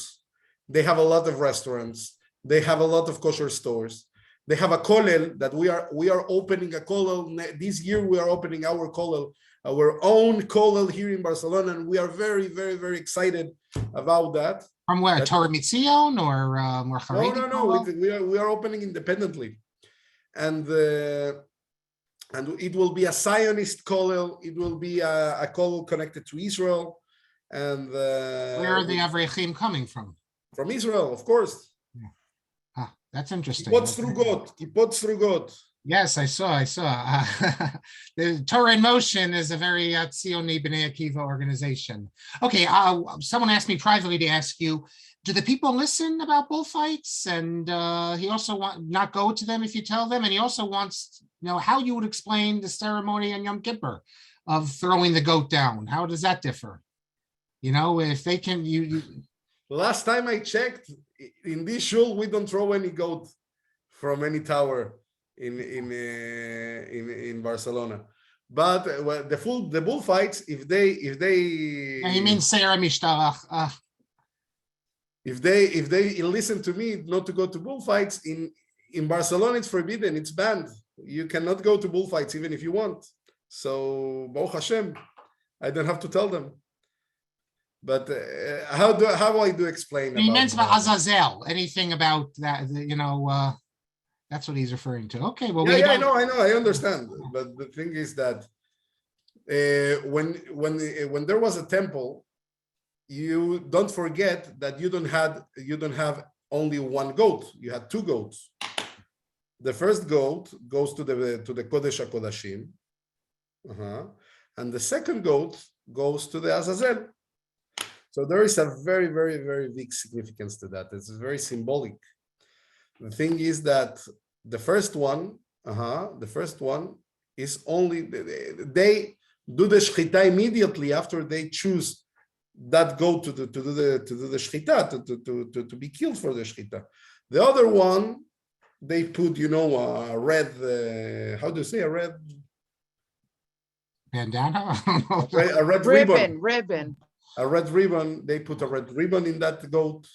They have a lot of restaurants. They have a lot of kosher stores. They have a Kolel that we are opening a Kolel this year. We are opening our Kolel, our own Kolel here in Barcelona, and we are very, very, very excited about that. From where? Torah Mitzion or more Haredi? No. We are opening independently, and it will be a Zionist Kolel. It will be a Kolel connected to Israel, and where are the Avrechim coming from? From Israel, of course. That's interesting. Kippot Srugot. Yes, I saw. The Torah in Motion is a very Tzioni B'nai Akiva organization. Okay, someone asked me privately to ask you, do the people listen about bullfights? And he also not go to them if you tell them. And he also wants how you would explain the ceremony on Yom Kippur of throwing the goat down. How does that differ? If they can, Last time I checked, in this shul we don't throw any goat from any tower in Barcelona. But the bullfights, if they you mean Sarah Mishtarach? If they listen to me not to go to bullfights in Barcelona, it's forbidden. It's banned. You cannot go to bullfights even if you want. So Baruch Hashem, I don't have to tell them. But how do I explain? He meant about Azazel. Anything about that? That's what he's referring to. Okay, well, I know, I understand. But the thing is that when there was a temple, you don't forget that you don't have only one goat. You had two goats. The first goat goes to the Kodesh HaKodashim, and the second goat goes to the Azazel. So there is a very, very, very big significance to that. It's very symbolic. The thing is that the first one is only they do the shechita immediately after they choose that goat to do the shechita, to be killed for the shechita. The other one, they put a red how do you say, a red bandana, a red ribbon. A red ribbon. They put a red ribbon in that goat,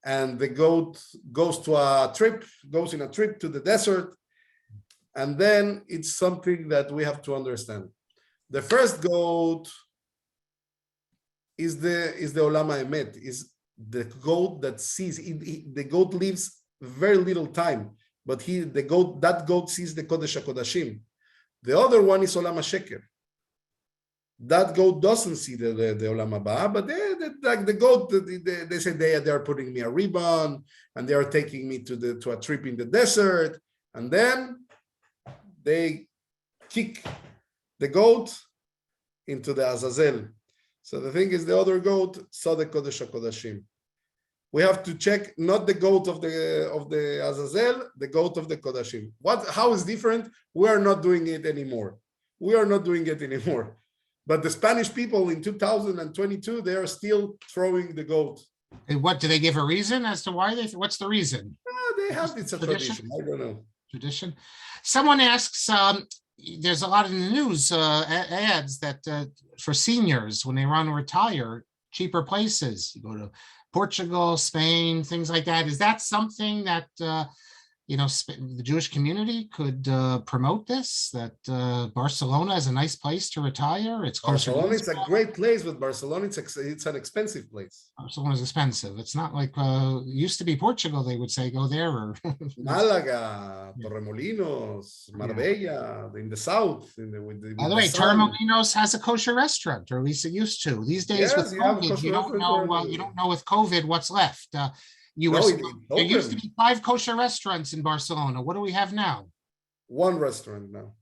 and the goat goes in a trip to the desert, and then it's something that we have to understand. The first goat is the Olam Emet, is the goat that sees. The goat lives very little time, but that goat sees the Kodesh HaKodashim. The other one is Olam HaSheker. that goat doesn't see the Olam Haba, but like the goat, they say they are putting me a ribbon and they are taking me to a trip in the desert, and then they kick the goat into the Azazel. So the thing is, the other goat saw the Kodesh HaKodashim. We have to check not the goat of the Azazel, the goat of the Kodashim. How is different? We are not doing it anymore. We are not doing it anymore. But the Spanish people in 2022, they are still throwing the goat. And what do they give a reason as to why what's the reason? They have, it's a tradition. I don't know. Tradition. Someone asks, there's a lot in the news ads that for seniors, when they want to retire, cheaper places. You go to Portugal, Spain, things like that. Is that something that the Jewish community could promote this? That Barcelona is a nice place to retire. It's closer. Barcelona, it's a great place, but Barcelona, it's an expensive place. Barcelona is expensive. It's not like used to be Portugal. They would say go there or Malaga, Torremolinos, Marbella, in the south. By the way, Torremolinos has a kosher restaurant, or at least it used to. These days with COVID, you don't know. You don't know with COVID what's left. There used to be 5 kosher restaurants in Barcelona. What do we have now? 1 restaurant now.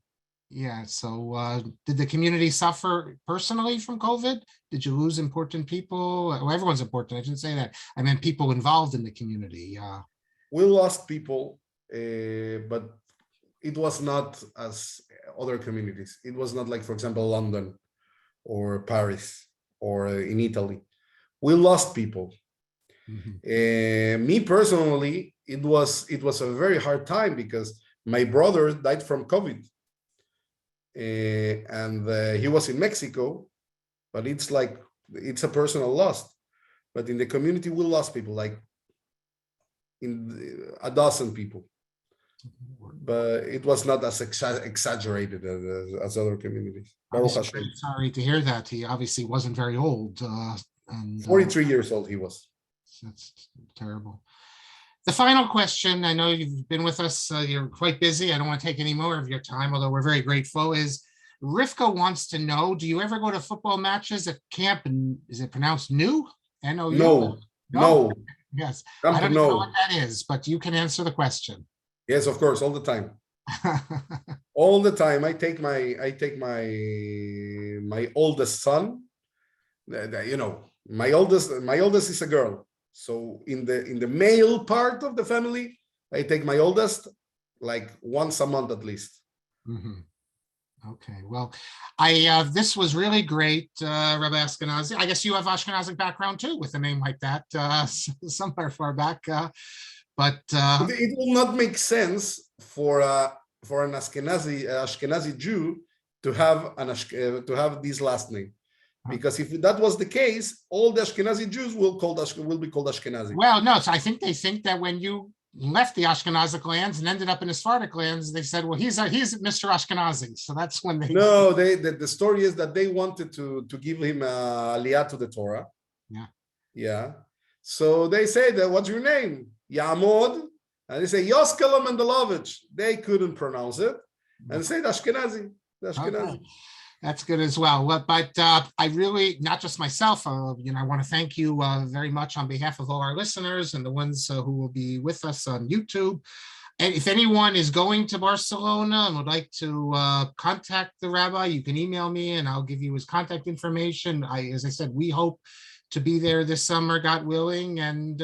Yeah. So did the community suffer personally from COVID? Did you lose important people? Well, everyone's important. I shouldn't say that. I meant people involved in the community. We lost people, but it was not as other communities. It was not like, for example, London or Paris or in Italy. We lost people. Me personally, it was a very hard time because my brother died from COVID, and he was in Mexico, but it's a personal loss. But in the community, we lost people, like in a dozen people, but it was not as exaggerated as other communities. Sorry to hear that. He obviously wasn't very old. And 43 years old he was. That's terrible. The final question, I know you've been with us, you're quite busy. I don't want to take any more of your time, although we're very grateful, is Rivka wants to know, do you ever go to football matches at camp? And is it pronounced new? N-O-U? No. Yes. I don't know what that is, but you can answer the question. Yes, of course, all the time. All the time. I take my oldest son. My oldest is a girl. So in the male part of the family, I take my oldest like once a month at least. Okay, well, this was really great, Rabbi Askenazi. I guess you have Ashkenazi background too, with a name like that, somewhere far back. But it will not make sense for an Ashkenazi Jew to have this last name. Because if that was the case, all the Ashkenazi Jews will be called Ashkenazi. Well, no, so I think they think that when you left the Ashkenazic lands and ended up in the Sepharadic lands, they said, well, he's Mr. Ashkenazi. So that's when they... No, the story is that they wanted to give him Aliyah to the Torah. Yeah. So they say that, what's your name? Yamod. And they say, Yoskel Mendelovich. They couldn't pronounce it. And they say Ashkenazi. Okay. That's good as well. But I really, not just myself, I want to thank you very much on behalf of all our listeners and the ones who will be with us on YouTube. And if anyone is going to Barcelona and would like to contact the rabbi, you can email me and I'll give you his contact information. As I said, we hope to be there this summer, God willing, and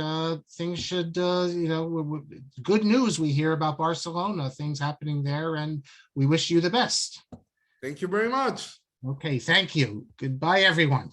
things should, good news we hear about Barcelona, things happening there, and we wish you the best. Thank you very much. Okay, thank you. Goodbye, everyone.